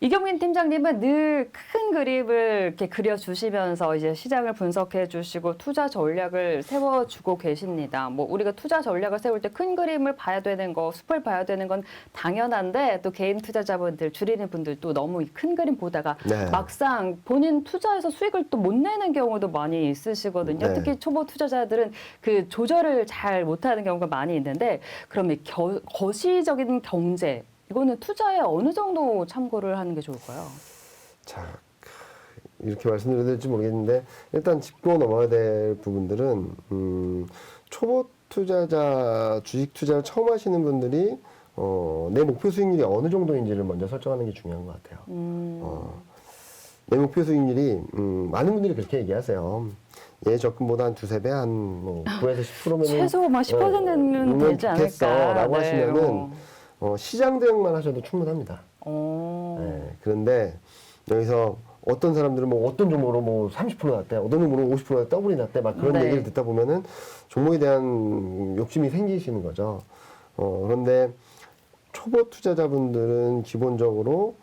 이경민 팀장님은 늘 큰 그림을 이렇게 그려주시면서 이제 시장을 분석해 주시고 투자 전략을 세워주고 계십니다. 뭐 우리가 투자 전략을 세울 때 큰 그림을 봐야 되는 거, 숲을 봐야 되는 건 당연한데 또 개인 투자자분들, 줄이는 분들도 너무 이 큰 그림 보다가 네. 막상 본인 투자해서 수익을 또 못 내는 경우도 많이 있으시거든요. 네. 특히 초보 투자자들은 그 조절을 잘 못하는 경우가 많이 있는데 그럼 이 거시적인 경제 이거는 투자에 어느 정도 참고를 하는 게 좋을까요? 자, 이렇게 말씀드려야 될지 모르겠는데 일단 짚고 넘어야 될 부분들은 초보 투자자, 주식 투자를 처음 하시는 분들이 내 목표 수익률이 어느 정도인지를 먼저 설정하는 게 중요한 것 같아요. 내 목표 수익률이 많은 분들이 그렇게 얘기하세요. 얘 적금보다 한 두세 배, 뭐 9에서 10%면 최소 막 10%는 되지 않을까. 라고 네. 하시면은 시장 대응만 하셔도 충분합니다. 네, 그런데 여기서 어떤 사람들은 뭐 어떤 종목으로 뭐 30% 났대, 어떤 종목으로 50% 더블이 났대, 막 그런 네. 얘기를 듣다 보면은 종목에 대한 욕심이 생기시는 거죠. 그런데 초보 투자자분들은 기본적으로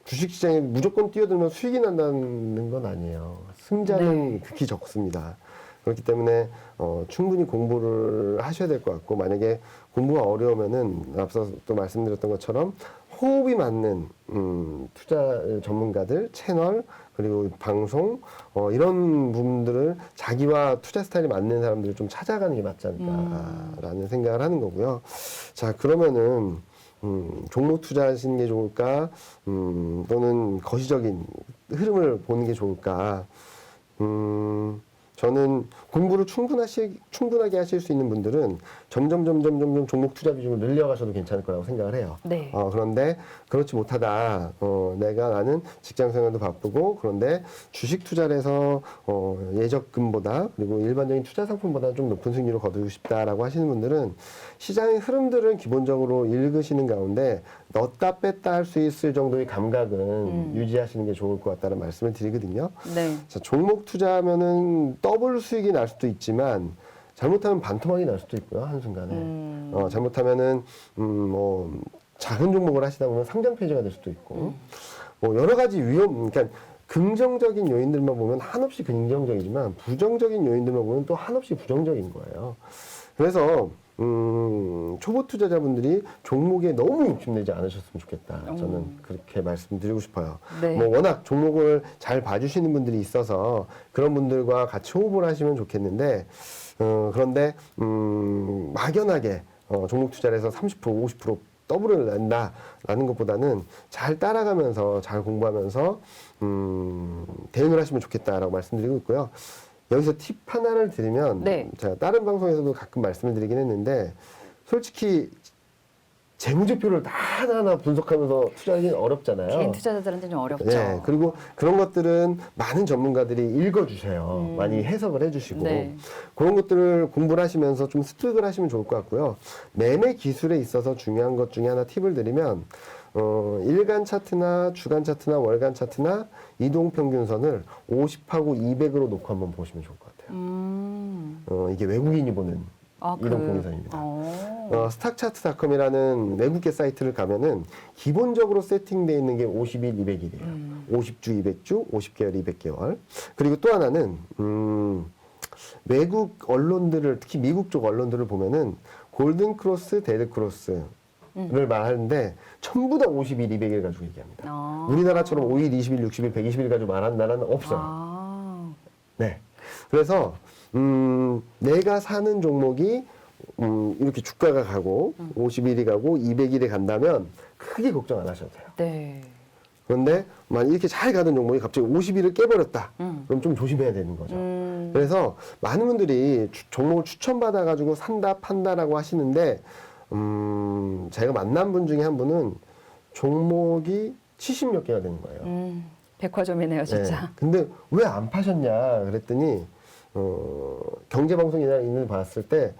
주식시장에 무조건 뛰어들면 수익이 난다는 건 아니에요. 승자는 극히 적습니다. 그렇기 때문에 충분히 공부를 하셔야 될 것 같고, 만약에 공부가 어려우면은 앞서 또 말씀드렸던 것처럼 호흡이 맞는 투자 전문가들, 채널, 그리고 방송 이런 부분들을 자기와 투자 스타일이 맞는 사람들을 좀 찾아가는 게 맞지 않을까라는 생각을 하는 거고요. 자, 그러면은 종목 투자하시는 게 좋을까? 또는 거시적인 흐름을 보는 게 좋을까? 저는 공부를 충분하게 하실 수 있는 분들은 점점 종목 투자 비중을 늘려가셔도 괜찮을 거라고 생각을 해요. 네. 그런데 그렇지 못하다. 나는 직장 생활도 바쁘고 그런데 주식 투자를 해서 예적금보다 그리고 일반적인 투자 상품보다 좀 높은 수익률을 거두고 싶다라고 하시는 분들은 시장의 흐름들은 기본적으로 읽으시는 가운데 넣었다 뺐다 할 수 있을 정도의 감각은 유지하시는 게 좋을 것 같다는 말씀을 드리거든요. 네. 자, 종목 투자하면은 더블 수익이 날 수도 있지만 잘못하면 반토막이 날 수도 있고요, 한순간에. 잘못하면은 뭐 작은 종목을 하시다 보면 상장 폐지가 될 수도 있고 뭐 여러 가지 그러니까 긍정적인 요인들만 보면 한없이 긍정적이지만 부정적인 요인들만 보면 또 한없이 부정적인 거예요. 그래서 초보 투자자분들이 종목에 너무 욕심내지 않으셨으면 좋겠다. 저는 그렇게 말씀드리고 싶어요. 네. 뭐 워낙 종목을 잘 봐주시는 분들이 있어서 그런 분들과 같이 호흡을 하시면 좋겠는데 그런데 막연하게 종목 투자를 해서 30% 50% 더블을 낸다라는 것보다는 잘 따라가면서 잘 공부하면서 대응을 하시면 좋겠다라고 말씀드리고 있고요. 여기서 팁 하나를 드리면 네. 제가 다른 방송에서도 가끔 말씀을 드리긴 했는데 솔직히 재무제표를 다 하나하나 분석하면서 투자하기는 어렵잖아요. 개인 투자자들한테 좀 어렵죠. 네, 그리고 그런 것들은 많은 전문가들이 읽어주세요. 많이 해석을 해주시고 네. 그런 것들을 공부를 하시면서 좀 습득을 하시면 좋을 것 같고요. 매매 기술에 있어서 중요한 것 중에 하나 팁을 드리면 일간 차트나 주간 차트나 월간 차트나 이동평균선을 50하고 200으로 놓고 한번 보시면 좋을 것 같아요. 이게 외국인이 보는 이동평균선입니다. 스탁차트닷컴이라는 외국계 사이트를 가면은 기본적으로 세팅되어 있는 게 50일, 200일이에요. 50주, 200주, 50개월, 200개월. 그리고 또 하나는 외국 언론들을 특히 미국 쪽 언론들을 보면은 골든 크로스, 데드 크로스 를 말하는데 전부 다 50일, 200일 가지고 얘기합니다. 우리나라처럼 5일, 20일, 60일, 120일 가지고 말하는 나라는 없어요. 네. 그래서 내가 사는 종목이 이렇게 주가가 가고 50일이 가고 200일이 간다면 크게 걱정 안 하셔도 돼요. 네. 그런데 만약 이렇게 잘 가던 종목이 갑자기 50일을 깨버렸다. 그럼 좀 조심해야 되는 거죠. 그래서 많은 분들이 종목을 추천받아 가지고 산다 판다라고 하시는데 제가 만난 분 중에 한 분은 종목이 70몇 개가 되는 거예요. 백화점이네요, 진짜. 네. 근데 왜 안 파셨냐 그랬더니 경제방송이나 있는 데 봤을 때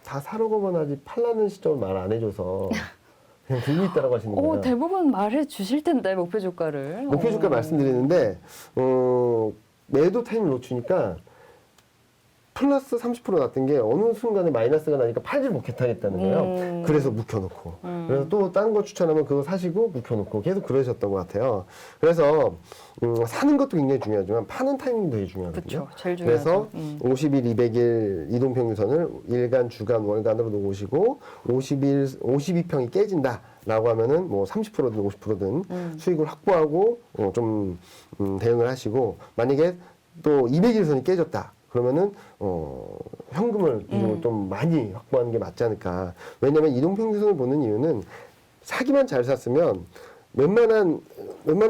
다 사려고만 하지 팔라는 시점을 말 안 해줘서 그냥 들고 있다라고 하시는 거예요. 대부분 말해 주실 텐데 목표 주가를. 목표 주가 말씀드리는데 매도 타임을 놓치니까 플러스 30% 났던 게 어느 순간에 마이너스가 나니까 팔질 못하겠다는 거예요. 그래서 묵혀놓고. 그래서 또 다른 거 추천하면 그거 사시고 묵혀놓고 계속 그러셨던 것 같아요. 그래서 사는 것도 굉장히 중요하지만 파는 타이밍도 되게 중요하거든요. 그렇죠. 제일 중요하죠. 그래서 50일, 200일 이동평균선을 일간, 주간, 월간으로 놓으시고 52평이 깨진다라고 하면은 뭐 30%든 50%든 수익을 확보하고 좀 대응을 하시고 만약에 또 200일선이 깨졌다. 그러면은 현금을 좀 많이 확보하는 게 맞지 않을까. 왜냐하면 이동평균선을 보는 이유는 사기만 잘 샀으면 웬만한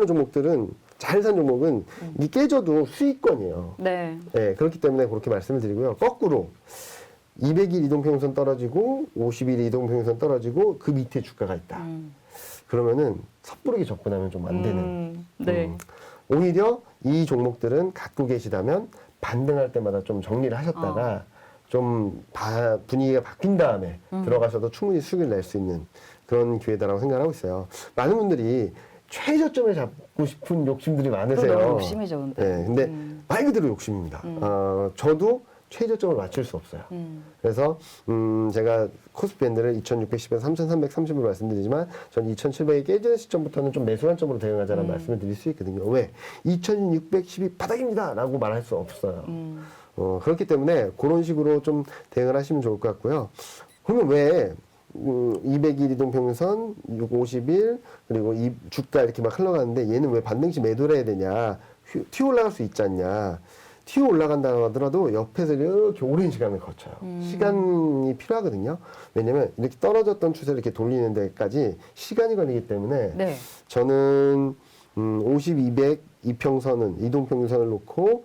종목들은 잘 산 종목은 이 깨져도 수익권이에요. 네. 네, 그렇기 때문에 그렇게 말씀을 드리고요. 거꾸로 200일 이동평균선 떨어지고 50일 이동평균선 떨어지고 그 밑에 주가가 있다. 그러면은 섣부르게 접근하면 좀 안 되는. 네. 오히려 이 종목들은 갖고 계시다면 반등할 때마다 좀 정리를 하셨다가 좀 분위기가 바뀐 다음에 들어가셔도 충분히 수익을 낼 수 있는 그런 기회다라고 생각하고 있어요. 많은 분들이 최저점을 잡고 싶은 욕심들이 많으세요. 너무 욕심이죠, 근데. 네, 근데 말 그대로 욕심입니다. 저도 최저점을 맞출 수 없어요. 그래서 제가 코스피밴드를 2610에서 3330으로 말씀드리지만 전 2700이 깨지는 시점부터는 좀 매수 관점으로 대응하자는 말씀을 드릴 수 있거든요. 왜? 2610이 바닥입니다 라고 말할 수 없어요. 그렇기 때문에 그런 식으로 좀 대응을 하시면 좋을 것 같고요. 그러면 왜 200일 이동평균선, 50일, 그리고 이 주가 이렇게 막 흘러가는데 얘는 왜 반등시 매도를 해야 되냐? 튀어 올라갈 수 있지 않냐? 튀어 올라간다고 하더라도 옆에서 이렇게 오랜 시간을 거쳐요. 시간이 필요하거든요. 왜냐면 이렇게 떨어졌던 추세를 이렇게 돌리는 데까지 시간이 걸리기 때문에 네. 저는 50, 200 이평선은 이동평균선을 놓고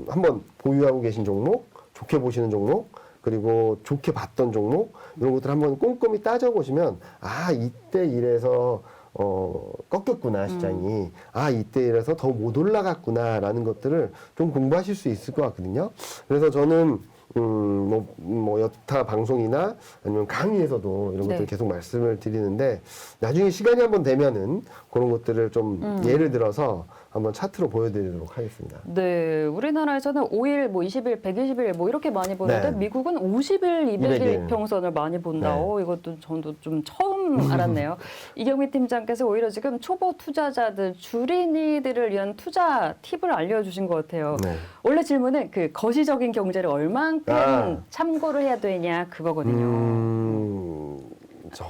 한번 보유하고 계신 종목, 좋게 보시는 종목, 그리고 좋게 봤던 종목 이런 것들 한번 꼼꼼히 따져보시면 아 이때 이래서 꺾였구나 시장이 이때 이래서 더 못 올라갔구나라는 것들을 좀 공부하실 수 있을 것 같거든요. 그래서 저는 여타 방송이나 아니면 강의에서도 이런 것들 계속 말씀을 드리는데 나중에 시간이 한번 되면은 그런 것들을 좀 예를 들어서 한번 차트로 보여드리도록 하겠습니다. 네, 우리나라에서는 5일, 뭐 20일, 120일 뭐 이렇게 많이 보는데 네. 미국은 50일, 200일 200일. 평선을 많이 본다. 네. 이것도 저도 좀 처음 알았네요. 이경미 팀장께서 오히려 지금 초보 투자자들, 주린이들을 위한 투자 팁을 알려주신 것 같아요. 네. 원래 질문은 그 거시적인 경제를 얼만큼 참고를 해야 되냐 그거거든요.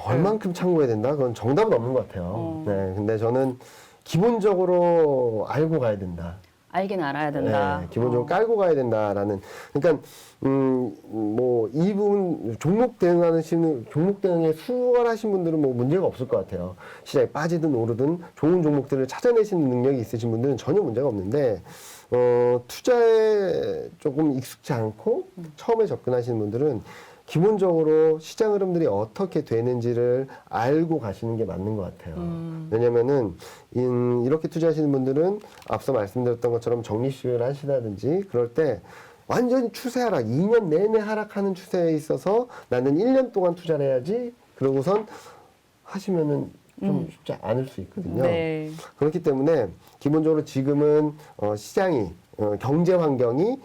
얼만큼 참고해야 된다? 그건 정답은 없는 것 같아요. 네, 근데 저는 기본적으로 알고 가야 된다. 알긴 알아야 된다. 네, 기본적으로 깔고 가야 된다라는. 그러니까 이 부분 종목 대응에 수월하신 분들은 뭐 문제가 없을 것 같아요. 시장에 빠지든 오르든 좋은 종목들을 찾아내시는 능력이 있으신 분들은 전혀 문제가 없는데 투자에 조금 익숙지 않고 처음에 접근하시는 분들은 기본적으로 시장 흐름들이 어떻게 되는지를 알고 가시는 게 맞는 것 같아요. 왜냐면은, 이렇게 투자하시는 분들은 앞서 말씀드렸던 것처럼 적립식을 하시다든지 그럴 때 완전히 추세 하락, 2년 내내 하락하는 추세에 있어서 나는 1년 동안 투자를 해야지 그러고선 하시면은 좀 쉽지 않을 수 있거든요. 네. 그렇기 때문에 기본적으로 지금은 시장이, 경제 환경이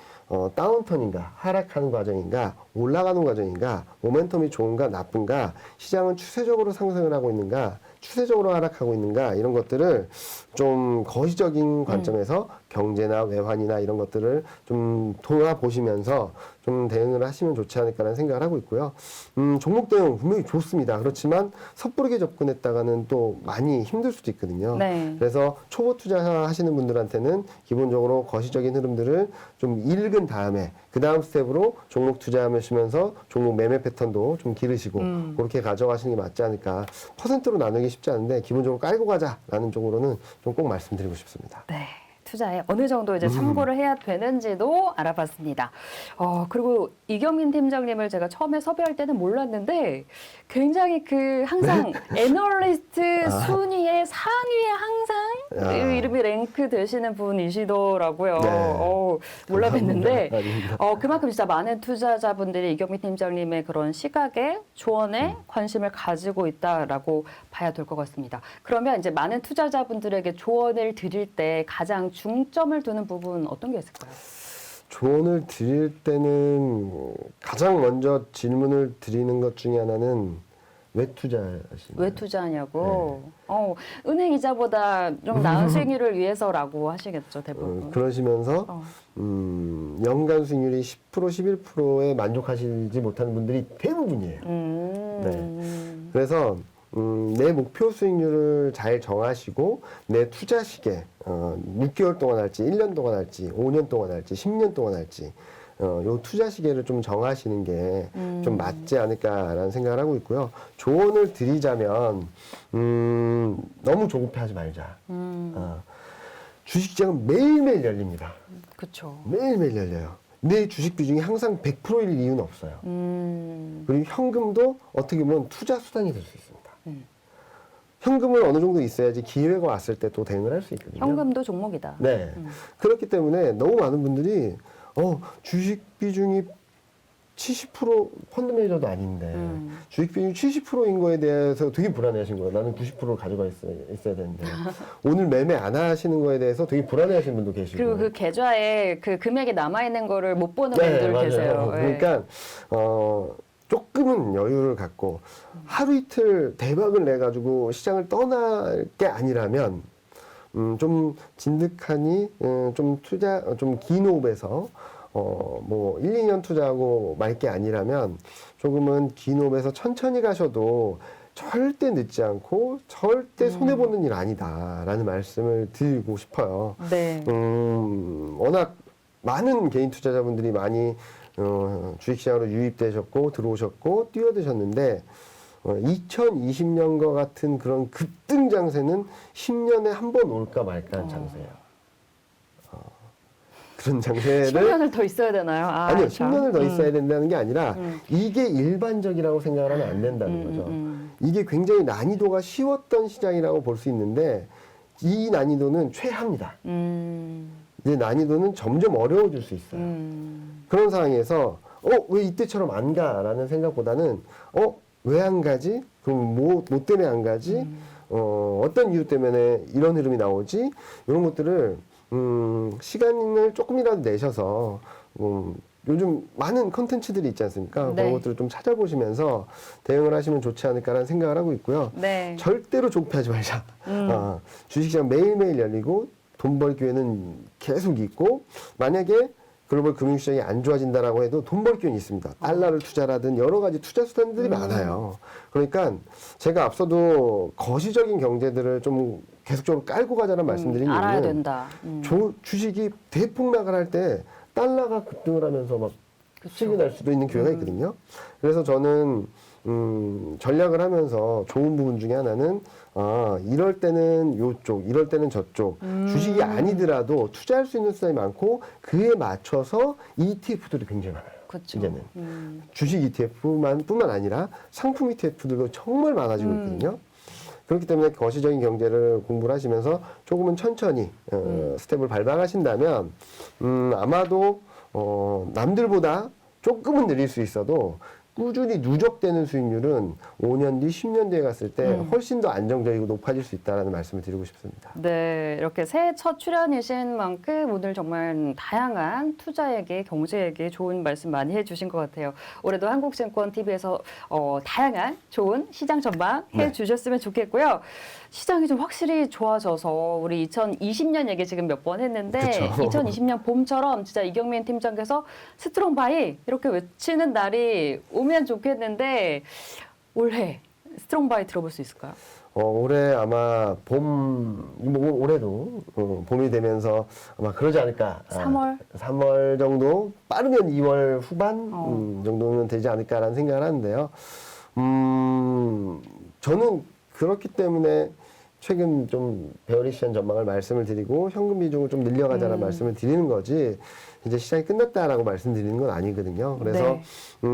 다운턴인가, 하락하는 과정인가, 올라가는 과정인가, 모멘텀이 좋은가, 나쁜가, 시장은 추세적으로 상승을 하고 있는가, 추세적으로 하락하고 있는가, 이런 것들을 좀 거시적인 관점에서 경제나 외환이나 이런 것들을 좀 돌아보시면서 좀 대응을 하시면 좋지 않을까라는 생각을 하고 있고요. 종목 대응 분명히 좋습니다. 그렇지만 섣부르게 접근했다가는 또 많이 힘들 수도 있거든요. 네. 그래서 초보 투자하시는 분들한테는 기본적으로 거시적인 흐름들을 좀 읽은 다음에 그 다음 스텝으로 종목 투자하시면서 종목 매매 패턴도 좀 기르시고 그렇게 가져가시는 게 맞지 않을까. 퍼센트로 나누기 쉽지 않은데 기본적으로 깔고 가자라는 쪽으로는 좀 꼭 말씀드리고 싶습니다. 네. 투자에 어느 정도 이제 참고를 해야 되는지도 알아봤습니다. 그리고 이경민 팀장님을 제가 처음에 섭외할 때는 몰랐는데 굉장히 항상 애널리스트 순위의 상위에 항상 이름이 랭크 되시는 분이시더라고요. 네. 몰라뵀는데 아닙니다. 그만큼 진짜 많은 투자자분들이 이경민 팀장님의 그런 시각에 조언에 관심을 가지고 있다라고 봐야 될 것 같습니다. 그러면 이제 많은 투자자분들에게 조언을 드릴 때 가장 중점을 두는 부분 어떤 게 있을까요? 조언을 드릴 때는 가장 먼저 질문을 드리는 것 중에 하나는 왜 투자하시나요? 왜 투자하냐고? 은행 이자보다 좀 나은 수익률을 위해서라고 하시겠죠, 대부분. 그러시면서 연간 수익률이 10% 11%에 만족하시지 못하는 분들이 대부분이에요. 네. 그래서 내 목표 수익률을 잘 정하시고 내 투자 시계 6개월 동안 할지 1년 동안 할지 5년 동안 할지 10년 동안 할지 요 투자 시계를 좀 정하시는 게 좀 맞지 않을까라는 생각을 하고 있고요. 조언을 드리자면 너무 조급해하지 말자. 주식시장은 매일매일 열립니다. 그렇죠. 매일매일 열려요. 내 주식 비중이 항상 100%일 이유는 없어요. 그리고 현금도 어떻게 보면 투자 수단이 될 수 있습니다. 현금을 어느 정도 있어야지 기회가 왔을 때 또 대응을 할 수 있거든요. 현금도 종목이다. 네. 그렇기 때문에 너무 많은 분들이 주식 비중이 70% 펀드 매니저도 아닌데 주식 비중이 70%인 거에 대해서 되게 불안해하신 거예요. 나는 90%를 가져가 있어야 되는데 오늘 매매 안 하시는 거에 대해서 되게 불안해하시는 분도 계시고 그리고 그 계좌에 그 금액이 남아 있는 거를 못 보는 네, 분들 맞아요. 계세요. 네. 그러니까 조금은 여유를 갖고 하루 이틀 대박을 내 가지고 시장을 떠날 게 아니라면 좀 진득하니 좀 투자 좀 긴 호흡에서 뭐 1, 2년 투자하고 말 게 아니라면 조금은 긴 호흡에서 천천히 가셔도 절대 늦지 않고 절대 손해 보는 일 아니다라는 말씀을 드리고 싶어요. 네. 워낙 많은 개인 투자자분들이 많이 주식시장으로 유입되셨고 들어오셨고 뛰어드셨는데 2020년과 같은 그런 급등 장세는 10년에 한 번 올까 말까 한 장세예요. 그런 장세를 10년을 더 있어야 되나요? 아니요, 참. 10년을 더 있어야 된다는 게 아니라 이게 일반적이라고 생각을 하면 안 된다는 거죠. 이게 굉장히 난이도가 쉬웠던 시장이라고 볼 수 있는데 이 난이도는 최하입니다. 이제 난이도는 점점 어려워질 수 있어요. 그런 상황에서 왜 이때처럼 안 가라는 생각보다는 왜 안 가지? 그럼 뭐 때문에 안 가지? 어떤 이유 때문에 이런 흐름이 나오지? 이런 것들을 시간을 조금이라도 내셔서 요즘 많은 컨텐츠들이 있지 않습니까? 네. 그런 것들을 좀 찾아보시면서 대응을 하시면 좋지 않을까라는 생각을 하고 있고요. 네. 절대로 조급해하지 말자. 주식시장 매일매일 열리고 돈 벌 기회는 계속 있고 만약에 글로벌 금융시장이 안 좋아진다라고 해도 돈 벌 기회는 있습니다. 달러를 투자라든 여러 가지 투자 수단들이 많아요. 그러니까 제가 앞서도 거시적인 경제들을 좀 계속적으로 깔고 가자는 말씀드린 알아야 이유는 된다. 주식이 대폭락을 할 때 달러가 급등을 하면서 막 수익이 날 수도 있는 기회가 있거든요. 그래서 저는 전략을 하면서 좋은 부분 중에 하나는 이럴 때는 요쪽, 이럴 때는 저쪽 주식이 아니더라도 투자할 수 있는 수단이 많고 그에 맞춰서 ETF들이 굉장히 많아요. 그렇죠. 이제는 주식 ETF뿐만 아니라 상품 ETF들도 정말 많아지고 있거든요. 그렇기 때문에 거시적인 경제를 공부를 하시면서 조금은 천천히 스텝을 밟아가신다면 아마도 남들보다 조금은 느릴 수 있어도 꾸준히 누적되는 수익률은 5년 뒤, 10년 뒤에 갔을 때 훨씬 더 안정적이고 높아질 수 있다는 말씀을 드리고 싶습니다. 네, 이렇게 새해 첫 출연이신 만큼 오늘 정말 다양한 투자 얘기, 경제 얘기 좋은 말씀 많이 해주신 것 같아요. 올해도 한국증권TV에서 다양한 좋은 시장 전망 해주셨으면 좋겠고요. 시장이 좀 확실히 좋아져서 우리 2020년 얘기 지금 몇 번 했는데 그쵸. 2020년 봄처럼 진짜 이경민 팀장께서 스트롱 바이 이렇게 외치는 날이 오면 좋겠는데 올해 스트롱 바이 들어볼 수 있을까요? 올해 아마 올해도 봄이 되면서 아마 그러지 않을까. 3월? 3월 정도, 빠르면 2월 후반 정도는 되지 않을까라는 생각을 하는데요. 저는 그렇기 때문에 최근 좀 베어리시한 전망을 말씀을 드리고 현금 비중을 좀 늘려가자는 말씀을 드리는 거지 이제 시장이 끝났다라고 말씀드리는 건 아니거든요. 그래서 네.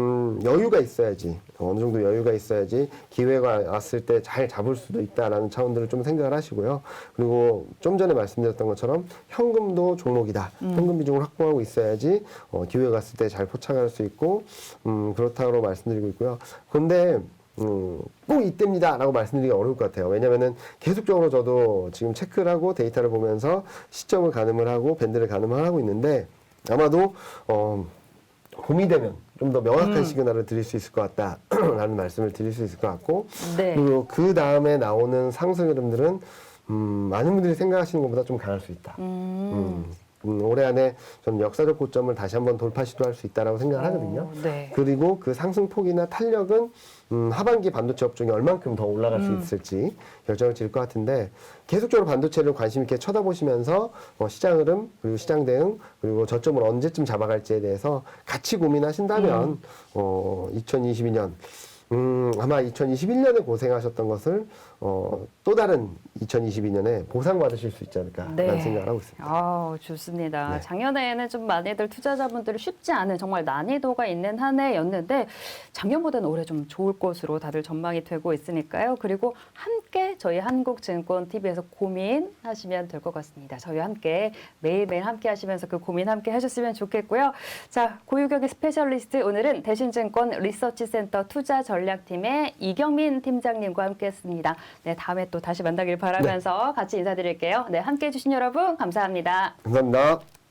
여유가 있어야지 어느 정도 여유가 있어야지 기회가 왔을 때 잘 잡을 수도 있다라는 차원들을 좀 생각을 하시고요. 그리고 좀 전에 말씀드렸던 것처럼 현금도 종목이다. 현금 비중을 확보하고 있어야지 기회가 왔을 때 잘 포착할 수 있고 그렇다고 말씀드리고 있고요. 그런데 꼭 이때입니다라고 말씀드리기가 어려울 것 같아요. 왜냐면은 계속적으로 저도 지금 체크를 하고 데이터를 보면서 시점을 가늠을 하고 밴드를 가늠을 하고 있는데 아마도 봄이 되면 좀 더 명확한 시그널을 드릴 수 있을 것 같다라는 말씀을 드릴 수 있을 것 같고 네. 그리고 그 다음에 나오는 상승 흐름들은 많은 분들이 생각하시는 것보다 좀 강할 수 있다. 올해 안에 좀 역사적 고점을 다시 한번 돌파 시도할 수 있다라고 생각을 하거든요. 네. 그리고 그 상승폭이나 탄력은 하반기 반도체 업종이 얼만큼 더 올라갈 수 있을지 결정을 지을 것 같은데 계속적으로 반도체를 관심 있게 쳐다보시면서 시장 흐름 그리고 시장 대응 그리고 저점을 언제쯤 잡아갈지에 대해서 같이 고민하신다면 2022년 아마 2021년에 고생하셨던 것을 또 다른 2022년에 보상받으실 수 있지 않을까라는 생각을 하고 있습니다. 좋습니다. 네. 작년에는 좀 많이들 투자자분들이 쉽지 않은 정말 난이도가 있는 한 해였는데 작년보다는 올해 좀 좋을 것으로 다들 전망이 되고 있으니까요. 그리고 함께 저희 한국증권TV에서 고민하시면 될 것 같습니다. 저희와 함께 매일매일 함께 하시면서 그 고민 함께 하셨으면 좋겠고요. 자, 고유경의 스페셜리스트 오늘은 대신증권 리서치센터 투자전략팀의 이경민 팀장님과 함께했습니다. 네, 다음에 또 다시 만나길 바라면서 같이 인사드릴게요. 네, 함께해 주신 여러분 감사합니다. 감사합니다.